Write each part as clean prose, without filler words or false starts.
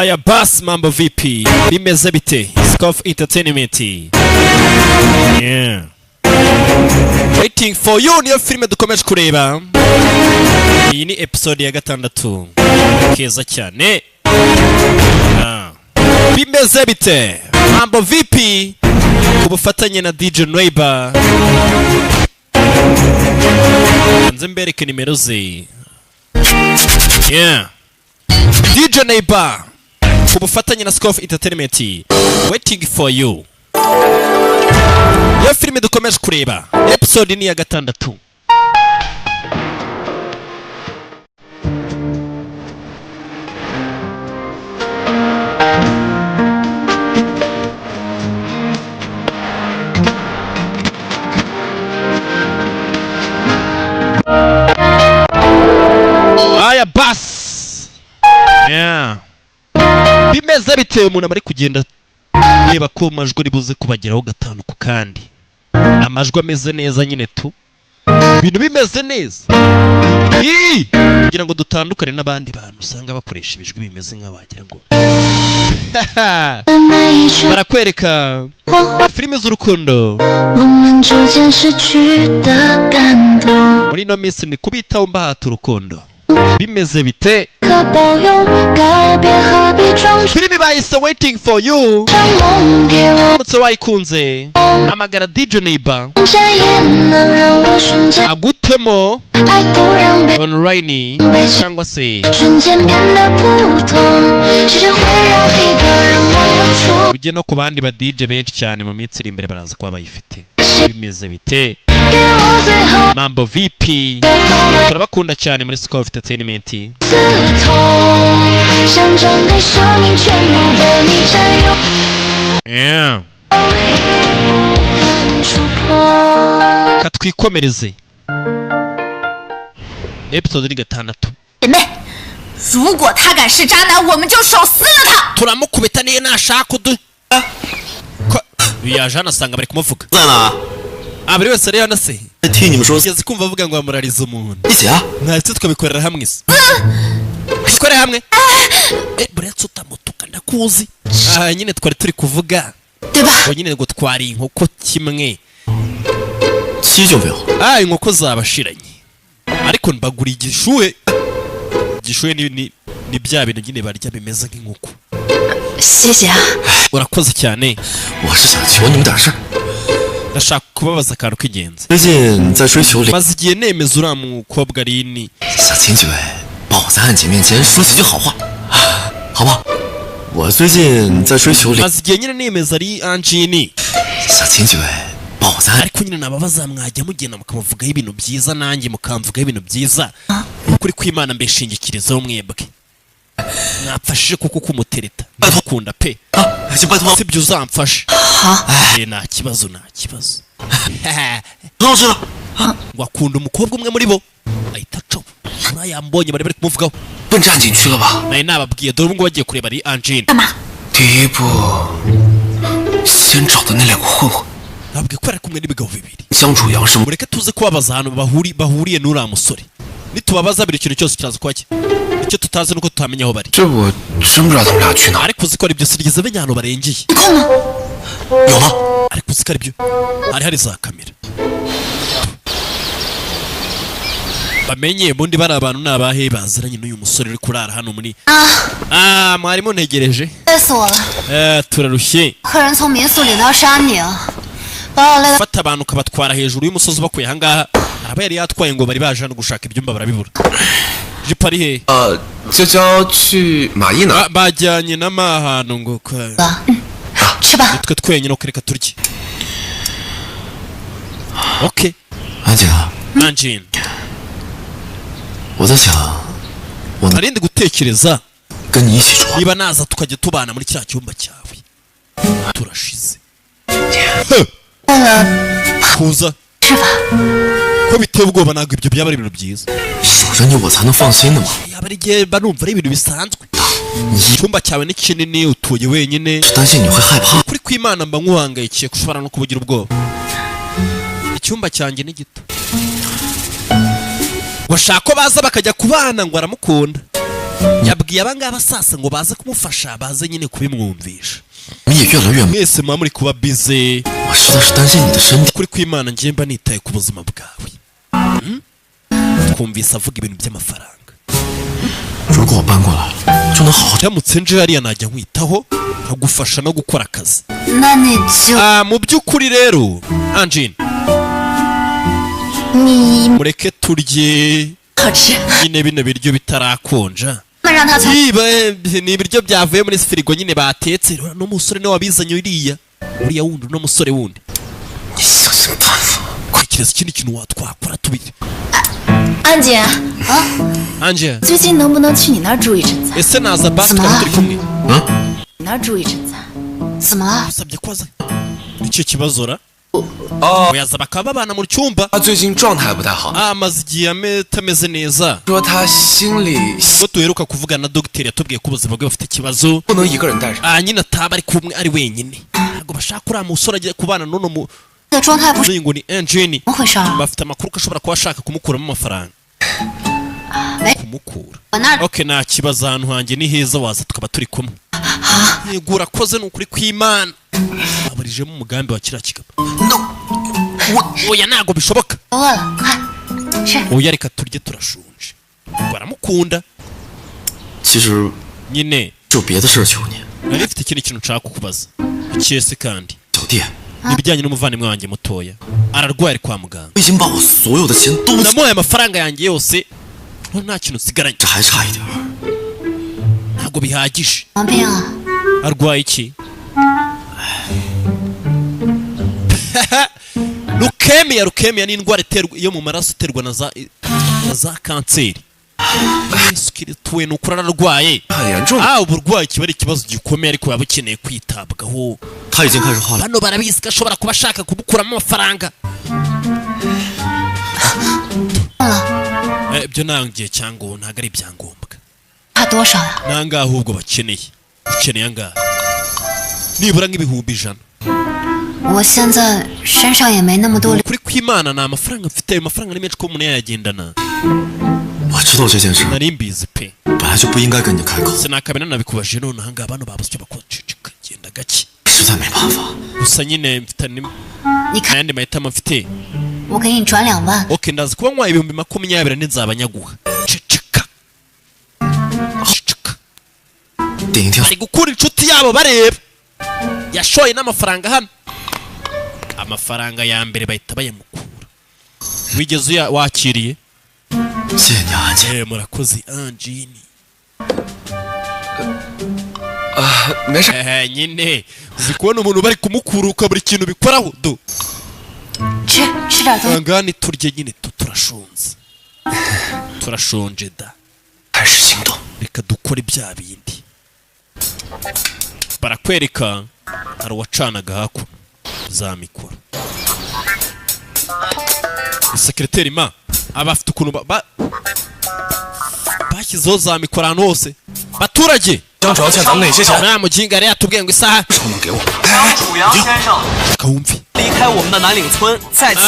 Aya Bass Mambo VP bimeze bite? Sikov Entertainment. Yeah. Waiting for you niyo filime dukomeje kureba. Iyi ni episode ya 6. Keza cyane. Bimeze bite? Mambo VP kubufatanye na DJ Noiba. Nze mbereke nimero ze. Yeah. DJ Noiba kubufatanye na Sikov Entertainment. Waiting for you. Ya filime dukomeje kureba. Episode ni ya 6. Aya Bass. Yeah. Bimeze bite umuntu bari kugenda reba ko amajwi ribuze kubageraho gatanu ku kandi. Amajwi ameze neza nyine tu. Ibintu bimeze neza. Kugira ngo dutandukane n'abandi bantu usanga bakoresha ibijwi bimeze nk'abagira ngo. Barakwereka filime z'urukundo. Muri no minsi ni kubitaho mbahata urukundo. Bimeze bite? Filime bayise Waiting for You. Mutse wayikunze amagara DJ Noiba agutemo online cyangwa se ujye no ku bandi ba DJ benshi cyane mu minsi iri imbere baraza kuba bayifite. Bimeze bite? Mambo VP turabakunda cyane muri Sikov Entertainment. Yeah. Katwikomereze. Episode ni 6. 如果他敢是渣男，我们就手撕了他。 turamukubita niye nashaka kudu. Yaje anasanga bari kumuvuga. Abari wese rero nase. Ati ni mushozi. Yeze kumva avuga ngo amurariza umuntu. Icya? Ntacyo twabikorera hamwe se. Twikore hamwe. Buretse utamutuka ndakuzi. Nyine twari turi kuvuga. Ngo nyine ngo twari inkoko kimwe. Inkoko zabashiranye. Ariko mbagura igishuhe. Igishuhe ni bya bintu nyine barya bimeze nk'inkoko. Urakoze cyane. Ndashaka kubabaza akantu k'ingenzi. Maze igihe nemeza uriya mukobwa ari ni. Maze igihe nyine nemeza ari Anjini. Ariko nyine nababaza mwajya mugenda mukamuvugaho ibintu byiza nanjye mukamvugaho ibintu byiza. Ukuri kw'Imana mbeshingikirizaho mwebwe. Napfashije kuko kumutereta. Ndakunda pe. Sibyo uzamfasha. Nta kibazo. Wakunda umukobwa umwe muri bo. Ahita coba. Urayambonye bari kumuvugaho. Naye nababwiye dore ubwo bagiye kureba ari Anjini. Nabwiye ko ari kumwe n'ibigabo bibiri. Mureke tuze kubabaza ahantu bahuriye n'uriya musore. Nitubabaza biri ikintu cyose kiraza kwaki. Icyo tutazi nuko tutamenya aho bari. Ariko uzi ko ari byo sirigeze benya hano barengeye. Ariko uzi ko ari byo. Hari za kamera. Bamenye bundi bari abantu nabahe baziranye n'uyu musore uri kurara hano muri. Mwari muntegereje. Turarushye. Fata abantu kabatwara hejuru y'umusozi bakuye hangaha. Araba yari yatwaye ngo bari baje no gushaka ibyumba barabibura. Jipari he? Bajyanye n'amahano ngo kwa. Nitwe twenyine ukereka turye. Okay. Anjini. Narindi gutekereza. Niba naza tukajya tubana muri cya cyumba cyawe. Turashize. Kuza. Ko biteye ubwoba ntabwo ibyo byaba ari ibintu byiza. Yaba ari igihe banumva ari ibintu bisanzwe. Icyumba cyawe ni kinini utuye wenyine. Kuri kw'Imana mba nkuhangayikiye kushobora no kubugira ubwoba. Icyumba cyanjye ni gito. Washaka baza bakajya kubana ngo aramukunda. yabwiye abangaba sasa ngo baze kumufasha baze nyine kubimwumvisha 你也越来越 mwese muba muri kuba bize 我实在是担心你的身体。 kuri kw'Imana ngiye mba nitaye ku buzima bwawe twumvise avuga ibintu by'amafaranga 如果我搬过来，就能好好。 ndamutse nje hariya najya nkwitaho nkagufasha no gukora akazi 那你就 mu by'ukuri rero Anjine 你 mureke turye 好吃， nyine bino biryo bitarakonja 那让他从 niba ni ibiryo byavuye muri firigo nyine batetse n'umusore niwe wabizanye uriya wundi n'umusore wundi 你想想办法。 kwikiriza ikindi kintu watwakora tubiri 安姐啊， Anjine 最近能不能去你那儿住一阵子？ ese naza basi 怎么 tukaba 了 turi kumwe 你那儿住一阵子？怎么了？ usabye ko aza nicyo kibazo ra 哦， yaza bakaba babana mu cyumba 他最近状态不太好， amaze igihe atameze neza 说他心里 ubwo duheruka kuvugana na dogiteri yatubwiye ko ubuzima bwe bufite ikibazo 不能一个人带上。 nyine ataba ari kumwe ari wenyine ntabwo bashaka uriya musore agiye kubana n'uno mu 的状态不是 ngo ni Anjine 怎么回事啊？ bafite amakuru ko ashobora kuba ashaka kumukuramo amafaranga 没， kumukura 我那儿 okay nta kibazo ahantu hanjye ni heza waza tukaba turi kumwe yego urakoze ni ukuri kw'Imana aburijemo umugambi wa kiriya kigabo oya ntabwo bishoboka 饿了，快吃。 oya reka turye turashonje baramukunda 其实 nyine 就别的事求你， nari mfite ikindi kintu nshaka kukubaza ikese kandi 小弟， n'ibijyanye n'umuvandimwe wanjye mutoya ararwaye ari kwa muganga 我已经把我所有的钱都， namuhaye amafaranga yanjye yose nta kintu usigaranye 这还差一点儿。 ntabwo bihagije 毛病啊？ arwaye iki leukemia ni indwara yo mu maraso iterwa na za kanseri Yesu Kristo we nukuri ararwaye 很严重， uburwayi kiba ari ikibazo gikomeye ariko baba bukeneye kwitabwaho 他已经开始化疗。 bano barabizi ko ashobora kuba ashaka kubukuramo amafaranga ibyo ntangiye cyangwa ntabwo ari ibyangombwa 差多少呀？ nangahe ahubwo ukeneye angahe nibura nk'ibihumbi 100 我现在身上也没那么多， kuri kw'Imana nta mafaranga mfite ayo mafaranga ni menshi ko umuntu yayagendana 我知道这件事 nari mbizi pe 本来就不应该跟你开口， sinakabina nabikubajije none ahangaha bano babuze icyo bakora cicika genda gake 实在没办法。 gusa nyine mfite 你看 n'ayandi mahitamo mfite 我给你转2万， okay ndazi kuba nkwaye ibihumbi 20 nzaba nyaguha cicika 顶一天 bari gukura inshuti yabo bareba yashoye n'amafaranga hano amafaranga ya mbere bahita bayamukura wigeze wakiriye 谢谢你啊，安姐。 murakoze Anjine 没事， nyine uzi kubona umuntu bari kumukura ukabura ikintu bikoraho do 吃点东西。 ngani turye nyine turashonje da 开始行动。 reka dukore bya bindi barakwereka hari uwacanaga hakuno za mikoro sekreteri ma abafite ukuntu bashyizeho za mikoro ahantu hose baturage 张主要欠咱们那些钱， nta muginga yari yatubwiye ngo isaha 不能给我。 张楚阳先生 kawumvi 离开我们的南岭村，在此，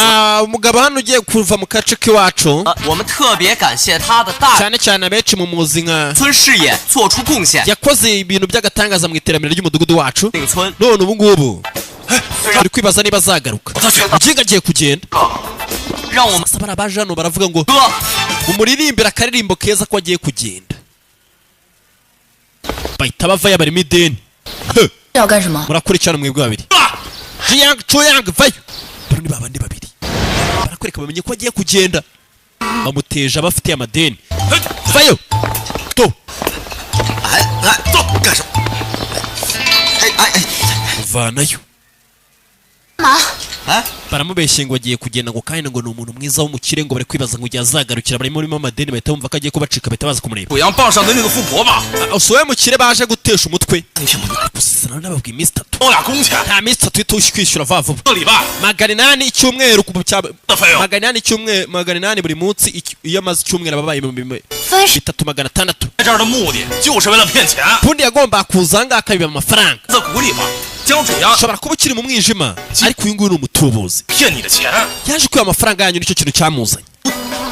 umugabo hano ugiye kuva mu gace k'iwacu 我们特别感谢他的大 cyane cyane abenshi mu muzi nka 村事业做出贡献。 yakoze ibintu by'agatangaza mu iterambere ry'umudugudu wacu 岭村 none ubu ngubu turi kwibaza niba azagaruka muginga agiye kugenda 让我们 sasa barabaje hano baravuga ngo 哥 umuririmbira akaririmbo keza ko agiye kugenda bahita bavayo barimo ideni 要干什么？ murakurikirana mwebwe babiri Jiyang Chuyang vayo baro ni babandi babiri barakwereka bamenye ko agiye kugenda bamuteje abafitiye amadeni vayo to 走，干什么？vanayo 干嘛？ baramubeshye ngo agiye kugenda ngo kandi ngo ni umuntu mwiza w'umukire ngo bari kwibaza ngo igihe azagarukira barimo amadeni bahita bumva ko agiye kubacika bahita baza kumureba 濮阳傍上的那个富婆吧， usohoye mukire baje gutesha umutwe 那天我们 gusizana n'ababwiye iminsi itatu 包俩工钱， nta minsi itatu uhita kwishyura vuba vuba 个礼拜 800 icyumweru ku cya 的费用。 800 icyumweru 800 buri munsi iyo amaze icyumweru ababaye 分手 3600 来这儿的目的就是为了骗钱， ubundi yagomba kuza ahangaha akabiba amafaranga 在谷里吧，江主阳 ushobora kuba ukiri mu mwijima ariko uyu nguyu ni umutubuzi 骗你的钱， yaje kwiba amafaranga yanyu nicyo kintu cyamuzanye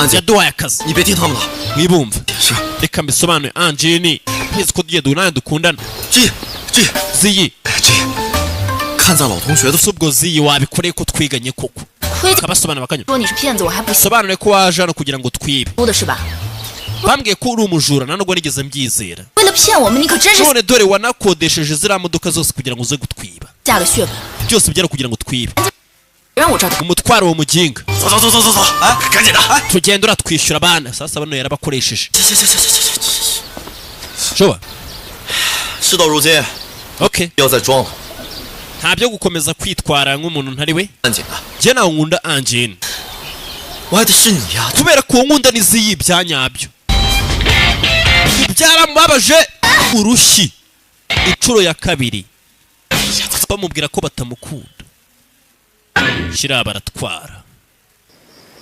yaduhaye akazi 你别听他们的。 mwibumva 是， reka mbisobanure Angelini ntizi ko tugiye duhura dukundana 这 ziyi 看在老同学的 si ubwo ziyi wabikoreye ko twiganye koko 亏 kabasobanura bakanyura 说你是骗子，我还不信 sobanure ko waje hano kugira ngo twibe 的是吧？ bambwiye ko uri umujura nta nubwo nigeze mbyizera 为了骗我们，你可真是 none dore wanakodesheje ziriya modoka zose kugira ngo uze gutwiba 下了血本， byose byari kugira ngo twibe 让我知道。 umutwaro wa muginga 走走走走走走，哎，赶紧的，哎， tugenda uratwishyura abana sasa bano yarabakoresheje 行， shoba 事到如今， okay 不要再装了， nta byo gukomeza kwitwara nk'umuntu ntari we 安静啊， njye nawe nkunda Angelini 我还得是你呀， kubera ko nkunda n'iziyi bya nyabyo byaramubabaje urushyi inshuro ya kabiri bamubwira ko batamukunda shira baratwara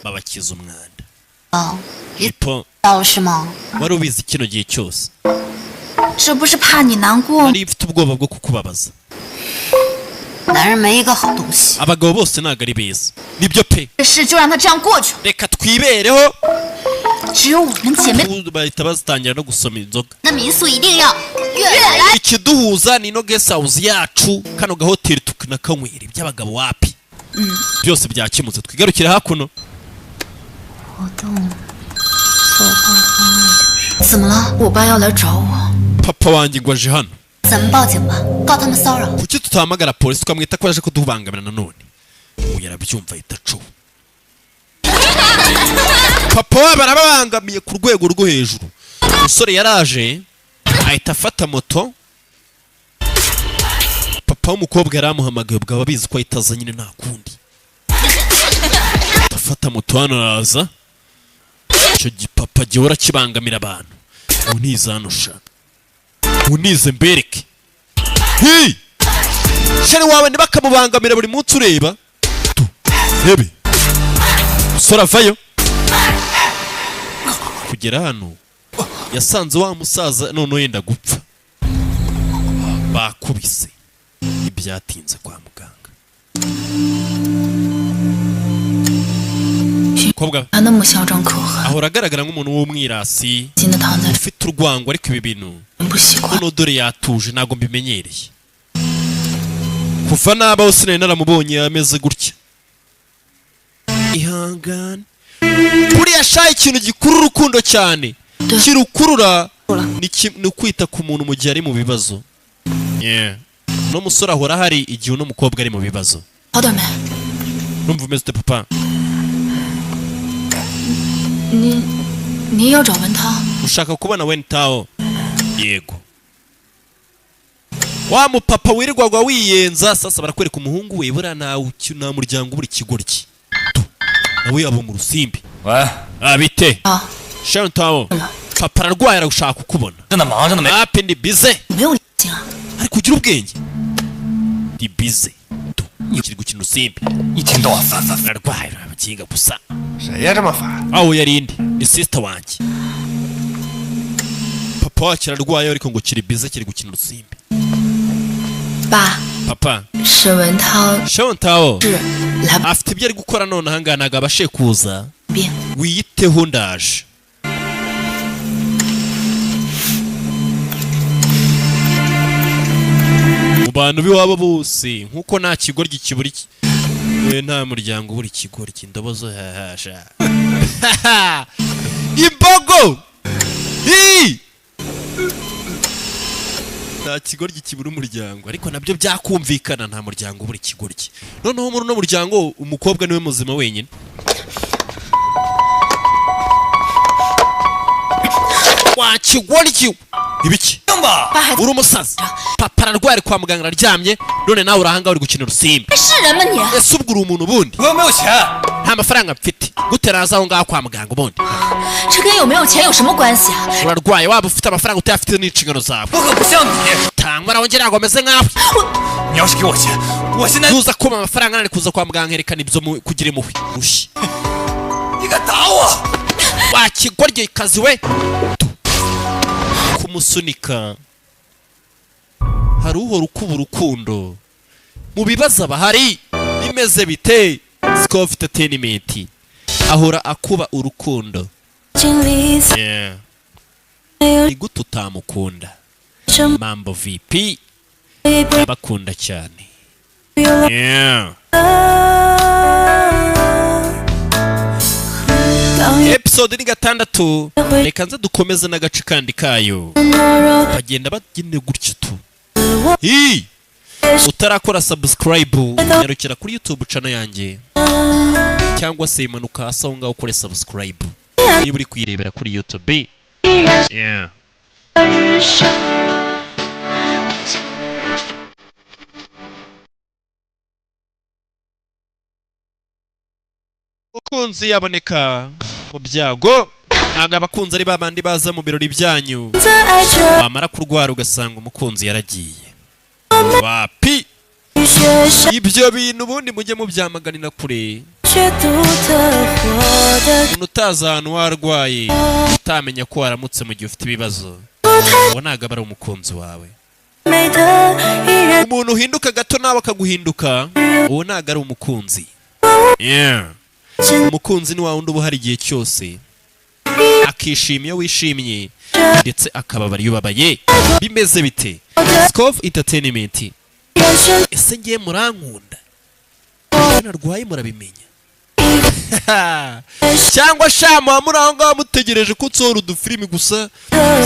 babakiza umwanda 哦， ipo 到了是吗？ wari ubizi kino gihe cyose 这不是怕你难过？ nari mfite ubwoba bwo kukubabaza 男人没一个好东西， abagabo bose ntabwo ari beza nibyo pe 这事就让它这样过去。 reka twibereho 只有我们姐妹， bahita bazitangira no gusoma inzoga 那民宿一定要越来 ikiduhuza ni no guest house yacu kano gahoteli tukanakanywera iby'abagabo wapi byose byakemutse twigarukire hakuno 活动策划方案就是。怎么了？我爸要来找我， papa wanjye ngo aje hano 咱们报警吧，告他们骚扰。 kuki tutahamagara polisi tukamwita ko yaje kudubangamira nanone ubu yarabyumva ahita acuba papa we barababangamiye ku rwego rwo hejuru umusore yaraje ahita afata moto papa w'umukobwa yaramuhamagaye ubwo abizi ko ahita aza nyine nta kundi afata moto hano araza icyo gipapa gihora kibangamira abantu ubu niza hano shaka ubu nize mbereke hi shari wawe ntibakamubangamira buri munsi ureba tu rebe sora vayo kugera hano yasanze wa musaza none yenda gupfa bakubise ibyatinze kwa muganga kobwa 他那么嚣张可恨， ahora agaragara nk'umuntu w'umwirasi 紧的躺在 ufite urwango ariko ibi bintu 不习惯。 hano dore yatuje ntabwo mbimenyereye kuva nabaho sinari naramubonye ameze gutya ihangane buriya shaye ikintu gikurura urukundo cyane kirukurura ni ukwita ku muntu mu gihe ari mu bibazo uno musore ahora hari igihe uno mukobwa ari mu bibazo 好点没？ numva umeze ute papa 你要找文涛？ ushaka kubona Wentaho yego wa mupapa wirirwaga wiyenza sasa barakwereka umuhungu we buriya nta muryango buri kigoryi nawe abo mu rusimbi 喂， abite 啊， Wentaho papa ararwaye aragushaka kukubona 正在忙着呢，没。 ape ndi bize 没有心啊。 ariko ugira ubwenge ndi bize kiri gukina urusimbi 一天到晚烦烦， ararwaye abakinga gusa 谁呀这么烦？ aho yarindi ni sister wanjye papa wacu ararwaye ariko ngo kiri bize kiri gukina urusimbi 爸， papa 沈文涛 Wentaho 是来 afite ibyo ari gukora none ahangaha ntabwo abashe kuza 边， wiyiteho ndaje mu bantu b'iwabo bose nk'uko nta kigoryi kibura we nta muryango ubura ikigoryi indobo zo hahasha imbogo nta kigoryi kibura umuryango ariko nabyo byakumvikana nta muryango ubura ikigoryi noneho muri uno muryango umukobwa niwe muzima wenyine wakigoryi ibiki 样吧， 爸还 uri umusazi papa ararwaye kwa muganga araryamye none nawe urahanga uri gukina urusimbi 是人吗你？ ese ubwo uri umuntu ubundi 我又没有钱， nta mafaranga mfite gute naza aho ngaho kwa muganga ubundi 这跟有没有钱有什么关系啊？ urarwaye waba ufite amafaranga utayafite n'inshingano zawe 我可不像你。 tangwa nawe ngira ngo ameze nkawe 你要是给我钱，我现在 nuza kuma amafaranga nari kuza kwa muganga herekana ibyo kugira impuhwe rushyi 你敢打我？ wakigorye kazi we kumusunika hari uhora ukuba urukundo mu bibazo abahari bimeze bite Sikov Entertainment ahora akuba urukundo. 经历 Yeah. 没有 Igute utamukunda. 什么 Mambo VP 被 abakunda cyane. 有了 Yeah. 当夜 Episode ni 6. Reka nze dukomeze n'agace kandi kayo. 懦弱 Bagenda bagende gutyo tu. Hi! Utarakora subscribe nyarukira kuri YouTube channel yanjye cyangwa se imanuka hasi aho ngaho ukore subscribe niba uri kuyirebera kuri YouTube. Yeah. Ukunzi yaboneka mu byago ntabwo abakunzi ari babandi baza mu birori byanyu 在爱着 wamara kurwara ugasanga umukunzi yaragiye. Wapi 学校 ibyo bintu ubundi mujye mubyamaganira kure. 却独特活的 umuntu utazi ahantu warwaye utamenya ko waramutse mu gihe ufite ibibazo 不太 uwo ntabwo aba ari umukunzi wawe. 美的依然 umuntu uhinduka gato nawe akaguhinduka uwo ntabwo ari umukunzi. Yeah. 真 umukunzi ni wa wundi uba uhari igihe cyose akishima iyo wishimye ndetse akababara iyo ubabaye. Bimeze bite Sikov Entertainment? 人生 ese ngiye murankunda iyo narwaye murabimenya cyangwa shama muri aho ngaho mutegereje ko nsohora udufilimi gusa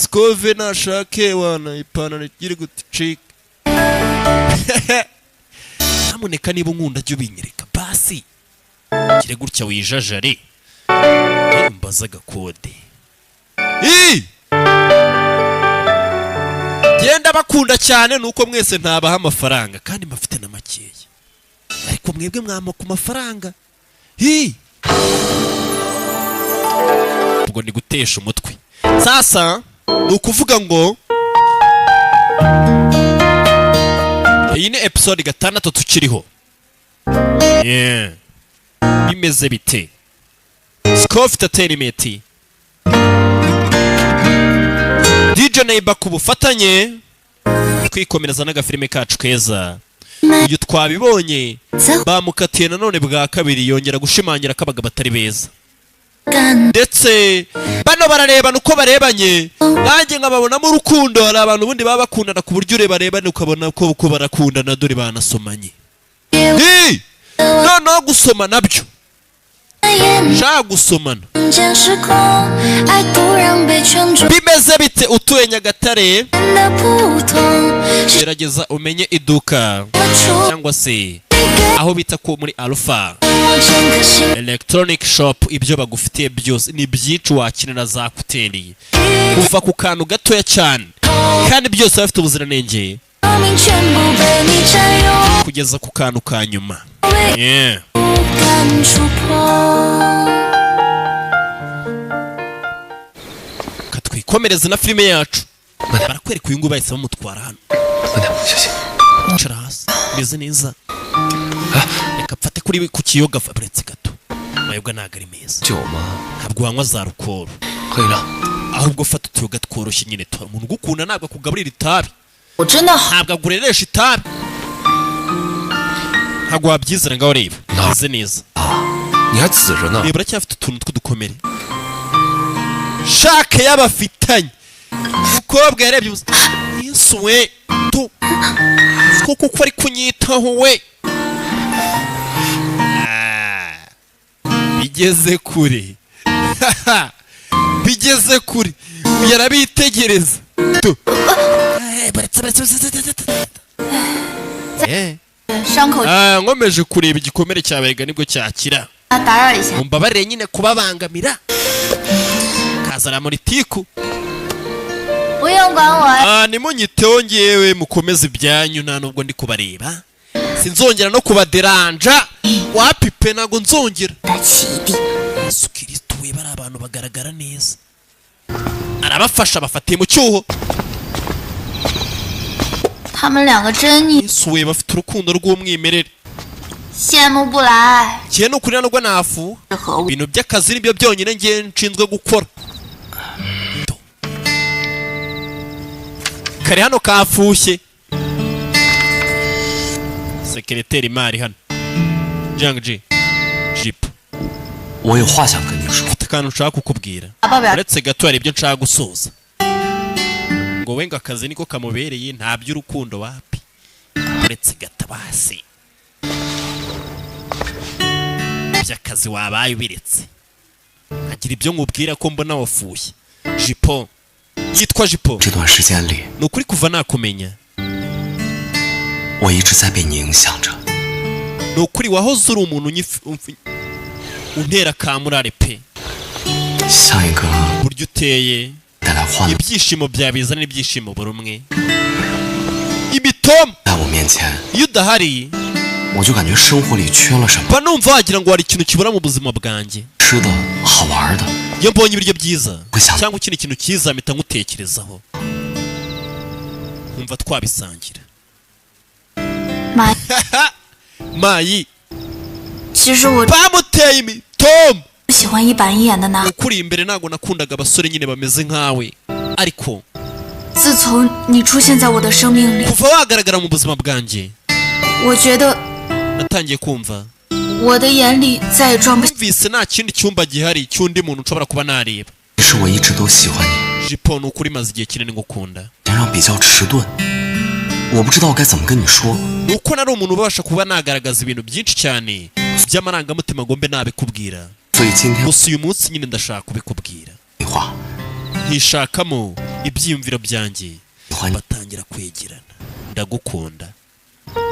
Sikov nashake wana ipantaro iri gucika. Nyamuneka niba unkunda jya ubinyereka basi kire gutya wijajare mbaza agakode. Genda bakunda cyane nuko mwese ntabaha amafaranga kandi mbafite na makeya ariko mwebwe mwama ku mafaranga. ubwo ni gutesha umutwe. Sasa ni ukuvuga ngo iyi ni episode 6 tukiriho. Yeah. Bimeze bite Sikov Entertainment DJ Neighbor ku bufatanye twikomereza n'agafilime kacu keza. Iyo twabibonye bamukatiye nanone bwa kabiri yongera gushimangira ko abagabo batari beza 感 ndetse bano bararebana uko barebanye nanjye nkababonamo urukundo. Hari abantu ubundi baba bakundana ku buryo urebana ukabona ko barakundana dore banasomanye. Noneho gusoma nabyo 眼 shaka gusomana 间时空，爱突然被圈住 bimeze bite utuye Nyagatare 的不同，是 gerageza umenye iduka 我触 cyangwa se 给 aho bita ko muri Alpha 我整颗心 Electronic Shop ibyo bagufitiye byose ni byinshi wakinira za kuteri kuva ku kantu gatoya cyane kandi byose bafite ubuziranenge 生命全部被你占有， kugeza ku kantu ka nyuma. 为 Yeah. 不敢触碰。 katwikomereza na filime yacu barakwereka uyu nguyu bahise bamutwara hano. 慢点，小心。 Icara hasi meze neza reka mfate kuri ku kiyoga Fabrice gato mayoga ntabwo ari meza 酒吗？ ntabwo wanywa za rukoro 喝饮料。 ahubwo fata utuyoga tworoshye nyine tora umuntu ugukunda ntabwo akugaburira itabi 我真的好， ntabwo agureresha itabi ntabwo wabyizera ngaho reba meze neza 你还紫着呢。 reba uracyafite utuntu tw'udukomere shake y'abafitanye umukobwa yarebye ubusa yesu we tu siko kuko ari kunyitaho we bigeze kure bigeze kure yarabitegereza tu伤口 nkomeje kureba igikomere cyaberega nibwo cyakira 打扰一下， mumbabarire nyine kubabangamira kazana muri tiku 不用管我， nimunyiteho ngewe mukomeze ibyanyu nta nubwo ndi kubareba sinzongera no kubaderanja wapipe ntabwo nzongera 带起地， Yesu Kristo we bari abantu bagaragara neza arabafasha bafatiye mu cyuho 他们两个真腻， Yesu we bafite urukundo rw'umwimerere 羡慕不来， kiye no kuri nubwo nafu 是何物？ ibintu by'akazi nibyo byonyine ngiye nshinzwe gukora kare hano kafushye sekereteri mari hano Jang Ji Jeep 我有话想跟你说。 mfite akantu nshaka kukubwira. Uretse gato hari ibyo nshaka gusoza. Ngo we ngo akazi niko kamubereye nta by'urukundo wapi. Uretse gato basi. By'akazi wabaye ubiretse. Agira ibyo nkubwira ko mbona wafuye. Jipo. Yitwa Jipo. 这段时间里， Nukuri kuva nakumenya. 我一直在被你影响着。 Nukuri wahoze uri umuntu untera kamurare pe. 像一个 Buryo uteye 带来欢乐 ibyishimo byabizana ibyishimo buri umwe. Imitom 在我面前， iyo udahari 我就感觉生活里缺了什么， mba numva wagira ngo hari ikintu kibura mu buzima bwanjye. 吃的好玩的， Iyo mbonye ibiryo byiza Gusa- cyangwa ikindi kintu cyiza mpita ngutekerezaho. Nkumva twabisangira. 妈， Mayi 其实我 bamuteye imitom. 喜欢一板一眼的男。 Ukuri imbere ntago nakundaga abasore nyine bameze nkawe. Ariko 自从你出现在我的生命里， kuva wagaragara mu buzima bwanjye 我觉得 natangiye kumva 我的眼里再也装不下。 numvise nta kindi cyumba gihari cy'undi muntu nshobora kuba nareba. 其实我一直都喜欢你， Jipo ni ukuri maze igihe kinini ngukunda. 然而比较迟钝，我不知道该怎么跟你说。 Ni uko nari umuntu ubasha kuba nagaragaza ibintu byinshi cyane by'amarangamutima ngo mbe nabikubwira. 所以今天 Gusa uyu munsi nyine ndashaka kubikubwira. 废话， Ntishakamo ibyiyumviro byanjye 喜欢你， batangira kwegerana. Ndagukunda.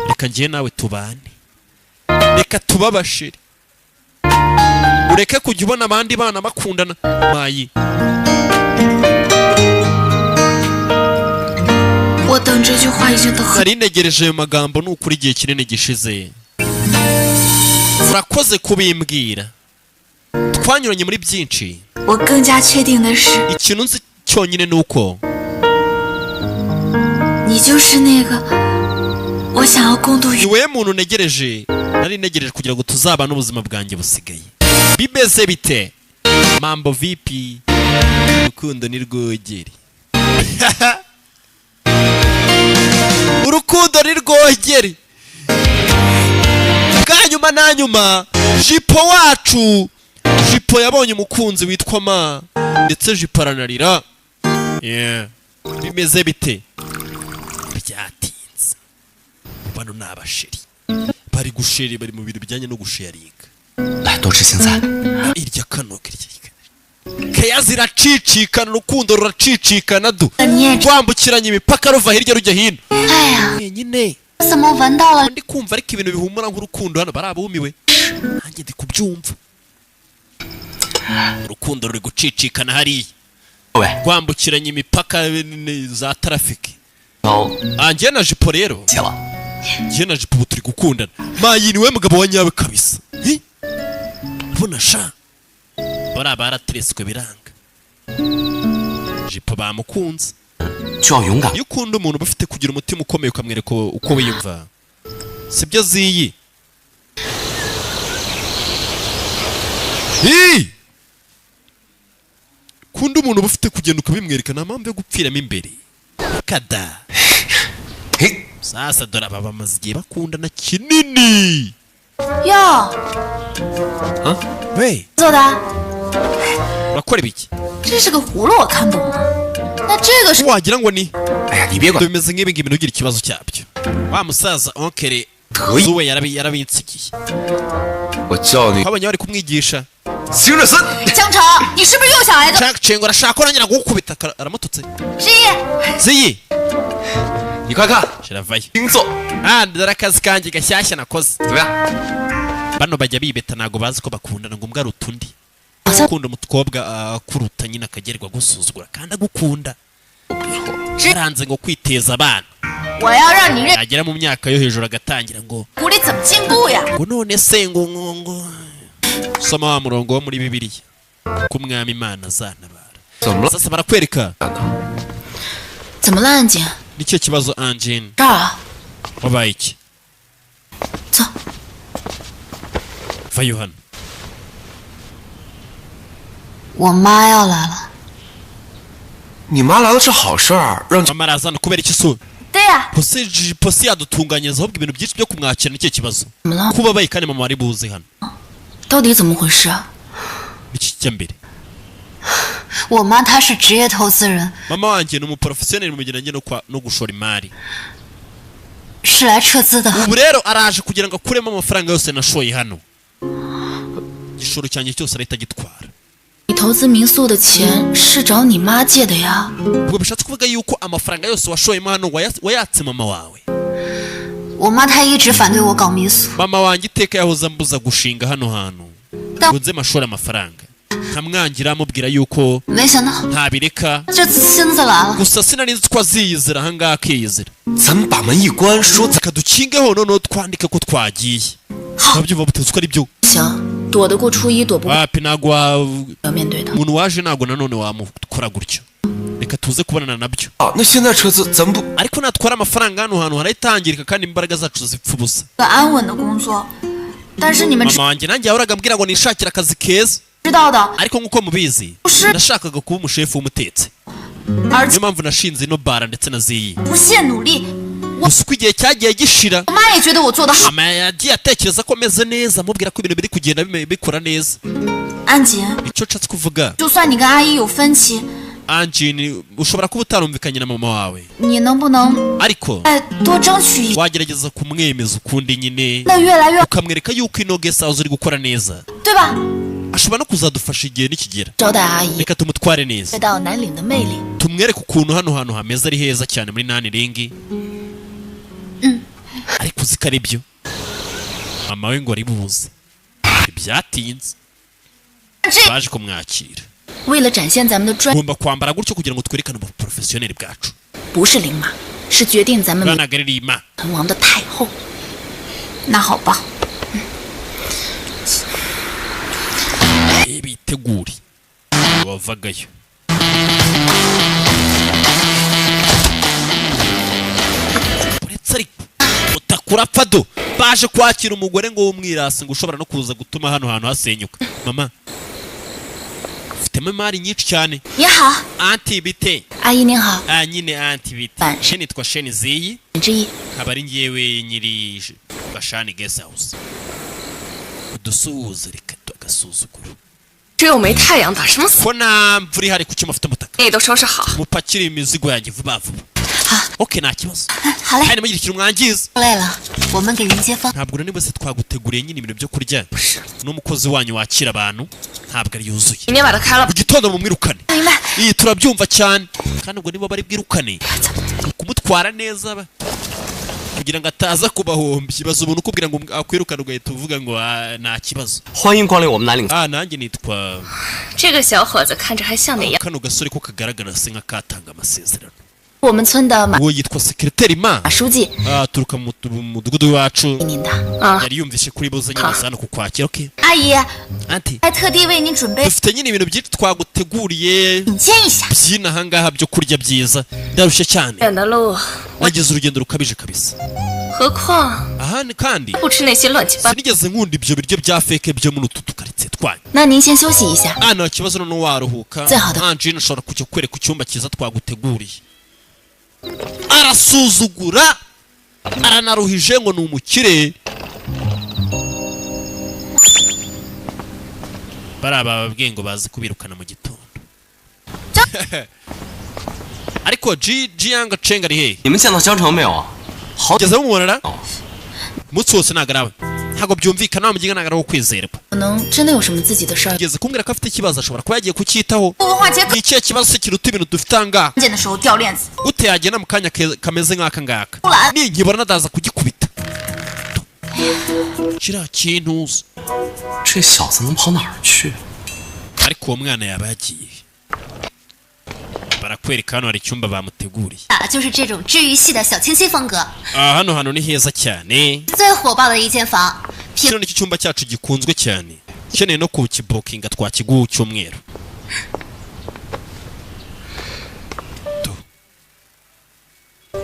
Reka ngiye nawe tubane. Reka tubabashire. Ureke kujya ubona abandi bana bakundana. Mayi. 我等这句话已经等很。 Nari ntegereje ayo magambo n'ukuri igihe kinini gishize. Urakoze kubimbwira. Twanyuranye muri byinshi. 我更加确定的是， Ikintu nzi cyonyine ni uko 你就是那个我想要共度 ni 余。 wowe muntu ntegereje. Nari ntegereje kugira ngo tuzabane ubuzima bwanjye busigaye. Bimeze bite? Mambo vipi? Urukundo ni rwogere. Urukundo ni rwogere. Bwanyuma na nyuma Jipo wacu. Jipo yabonye umukunzi witwa Ma ndetse Jipo aranarira. Yeah. Bimeze bite? Byatinze. Bano ni abasheri. Bari gusheri bari mu bintu bijyanye no gusharinga. 来多吃青菜。 Irya kano kirya. Kaya ziracicikana urukundo ruracicikana du. 你也知 Rwambukiranya imipaka ruva hirya rujya hino. 哎呀， Nyine 怎么闻到了？ ndi kumva ariko ibintu bihumura nk'urukundo hano barabumiwe. Nanjye ndi kubyumva. Urukundo ruri gucicikana hariya. 喂， Rwambukiranya imipaka za traffic. 高 Njye na Jipo rero. 起了， Njye na Jipo ubu turi gukundana. Mayi niwe mugabo wa nyawe kabisa. Bona sha. Bara baratereswe biranga. Jipo bamukunze. 就要勇敢。 Iyo ukunda umuntu uba ufite kugira umutima ukomeye ukamwereka uko wiyumva. Sibyo ziyi. Kunda umuntu uba ufite kugenda ukabimwereka nta mpamvu yo gupfiramo imbere. Kada. 嘿， Sasa dore aba bamaze igihe bakundana kinini. 哟， We 做的， urakora ibiki? 这是个葫芦，我看懂了。那这个是 Wagira ngo ni 哎呀，你别管， bimeze nk'ibi ngibi ntugire ikibazo cyabyo. Wa musaza onkere 可以， zuwe yarabinsigiye. 我叫你 Twabonye bari kumwigisha. 邢热森。 江城，你是不是又想来个 Jack Chengo arashaka ko nongera gukubita aramututse. 失忆？ Ziyi 你快看， shiravayo. 星座 Dore akazi kanjye gashyashya nakoze. 怎么样？ Bano bajya bibeta ntago bazi ko bakundana ngo mbwa rutundi. Ukunda umukobwa akuruta nyine akagerwa gusuzugura kandi agukunda. Yaranze ngo kwiteza abana. 我要让你认 Yagera mu myaka yo hejuru agatangira ngo 狐狸怎么进步呀？ ngo none se ngo soma wa murongo wo muri Bibiliya ko umwami Imana azantabara. 怎么了？ Sasa barakwereka 怎么了，安景？ nicyo kibazo Anjine 这儿啊， wabaye iki? 走。 Vayo hano. 我妈要来了。 你妈来了是好事儿，让 Mama arazana kubera iki so? 对呀、 Posi yadutunganyiriza ahubwo ibintu byinshi byo kumwakira nicyo kibazo. 怎么了？ Kuba bayi kandi mama wari buze hano. 到底怎么回事啊？ kijya mbere 我妈她是职业投资人， mama wanjye ni umuprofesiyoneri mu bijyanye no gushora imari 是来撤资的。 ubu rero araje kugira ngo akuremo amafaranga yose nashoye hano igishoro cyanjye cyose arahita agitwara 你投资民宿的钱是找你妈借的呀？ ubwo bishatse kuvuga yuko amafaranga yose washoyemo hano wayatse mama wawe 我妈她一直反对我搞民宿， mama wanjye iteka yahoze ambuza gushinga hano hantu ngo nze mashore amafaranga nkamwangira amubwira yuko 没想到 ntabireka 这次亲自来了。 gusa sinari nzi ko aziyizira ahangaha akiyizira 咱们把门一关，说 kadukingeho noneho twandike ko twagiye ntabyumva buteze ko ari byo 行，躲得过初一，躲不过 wapi ntabwo 要面对的。 umuntu waje ntabwo nanone wamukora gutyo reka tuze kubonana nabyo 啊，那现在撤资，咱们不 ariko natwara amafaranga hano hantu harahitangirika kandi imbaraga zacu zipfa ubusa 个安稳的工作，但是你们 mama wanjye nanjye yahoraga ambwira ngo nishakire akazi keza 知道的， ariko nk'uko mubizi nashakaga kuba umushefu w'umutetsi 而且 niyo mpamvu nashinze ino bara ndetse na ziyi 不懈努力， gusa uko igihe cyagiye gishira 我妈也觉得我做得好。 mama yagiye atekereza ko meze neza amubwira ko ibintu biri kugenda bikora neza 安吉， icyo nshatse kuvuga 就算你跟阿姨有分歧， Angie ushobora kuba utarumvikanye na mama wawe 你能不能 ariko 再多争取一， wagerageza kumwemeza ukundi nyine 那越来越， ukamwereka yuko ino guest house uri gukora neza 对吧？ ashobora no kuzadufasha igihe nikigera 招待阿姨， reka tumutware neza 知道南岭的魅力。 tumwereke ukuntu hano hantu hameze ari heza cyane muri nani ringi ariko uzi ko ari byo mama we ngo aribuze ntibyatinze 这 baje kumwakira 为了展现咱们的专， ugomba kwambara gutyo kugira ngo twerekane ubuprofesiyoneri bwacu 不是领马，是决定咱们 bwana ntabwo ari rima 成王的太后。那好吧， bitegure wavagayo uretse ariko utakura pfado baje kwakira umugore ngo w'umwirasi ngo ushobora no kuza gutuma hano hantu hasenyuka mama ufitemo imari nyinshi cyane 你好， anti bite 阿姨您好， nyine anti bite Banje. she nitwa sheni ziyi 之一， nkaba ari ngewe nyiri bashani guest house udusuhuze reka tugasuzuguro 只有没太阳打什么死？ ko nta mvura ihari kuki mufite umutaka 你都收拾好。 mupakire imizigo yanjye vuba vuba 好， ok nta kibazo 好嘞， kandi mugire ikintu mwangiza 累了，我们给人接风。 ntabwo rero niba se twaguteguriye nyine ibintu byo kurya n'umukozi wanyu wakira abantu ntabwo ari yuzuye 明天把它开了 mu。gitondo mumwirukane 明白。 iyi turabyumva cyane kandi ubwo niba bari bwirukane kumutwara neza kugira ngo ataza kubahombya baza umuntu ukubwira ngo akwirukane ugahita uvuga ngo nta kibazo 欢迎光临我们南岭。 nanjye nitwa 这个小伙子看着还像那样。 kano gasore ko kagaragara se nk'akatanga amasezerano 我们村的马 uwo yitwa sekiriteri ma 书记， aturuka mu mudugudu w'iwacu 您的 啊， yari yumvise kuri buze nyine aza hano kukwakira okay 阿姨 anti 还特地为您准备 dufite nyine ibintu byinshi twaguteguriye 领先一下。 by'ino ahangaha byo kurya byiza ndarushye cyane 远的路， nagize urugendo rukabije kabisa 何况 ahandi kandi 不吃那些乱七八。 sinigeze nkunda ibyo biryo bya feke byo muri utu tukaritsiye twanyu 那您先休息一下。 nta kibazo noneho waruhuka Zehada. Anjine ashobora kujya kwereka icyumba cyiza twaguteguriye arasuzugura aranaruhije ngo ni umukire bariya bababwiye ngo bazi kubirukana mu gitondo ariko Jiang Cheng ari hehe 你们见到江城没有？好， ugeze mumubonera umunsi wose ntabwo arawe ntabwo byumvikana wa mugiga ntabwo ari uwo kwizerwa 可能真的有什么自己的事儿。 ugeze kumbwira ko afite ikibazo ashobora kuba yagiye kucyitaho 文化节 ni ikihe kibazo se kiruta ibintu dufite ahangaha 关键的时候掉链子， gute yagenda mu kanya kameze nk'aka ngaka Ura. ninkibona nadaza kugikubita kiriya kintu uzi 这小子能跑哪儿去？ ariko uwo mwana yaba yagiye barakwereka hano hari icyumba bamuteguriye 啊，就是这种治愈系的小清新风格， hano hantu ni heza cyane 最火爆的一间房。 kino nicyo cyumba cyacu gikunzwe cyane ukeneye no kukibukinga twakiguha cyumweru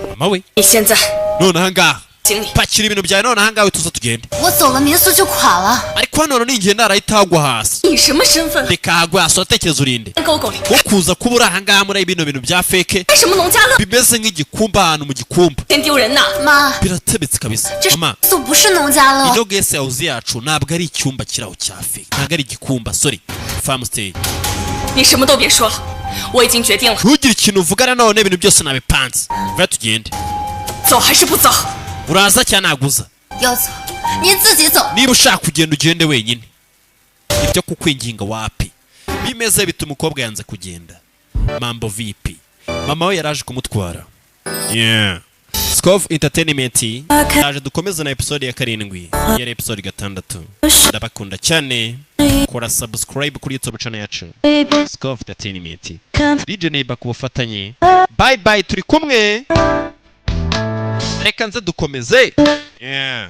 mama we 你现在 none ahangaha 行李。 pakira ibintu byawe none ahangawe tuza tugende 我走了民宿就垮了。 ariko hano ningenda arahita hagwa hasi 以什么身份？ reka hagwa hasi watekereza urinde 沟沟里 wo kuza kuba uri ahangaha muri bino bintu bya feke 干什么农家乐？ bimeze nk'igikumba ahantu mu gikumba 真丢人呐！ 妈， biratebetse kabisa 这 mama 民宿不是农家乐。 ino guest house yacu ntabwo ari icyumba kiraho cya feke ntabwo ari igikumba sorry farm stay 你什么都别说了，我已经决定了， ntugire ikintu uvugana none ibintu byose nabipanze vuba tugende 走还是不走？ uraza cyangwa naguza 要走，您自己走。 niba ushaka kugenda ugende wenyine ibyo kukwinginga wapi bimeze bituma umukobwa yanze kugenda mambo vipi mama we yaraje kumutwara yeah Sikov Entertainment yaje dukomeza na episode ya 7 yari episode 6 ndabakunda cyane kora subscribe kuri YouTube channel yacu Sikov Entertainment DJ Neiba ku bufatanye bye bye turi kumwe reka nze dukomeze yeah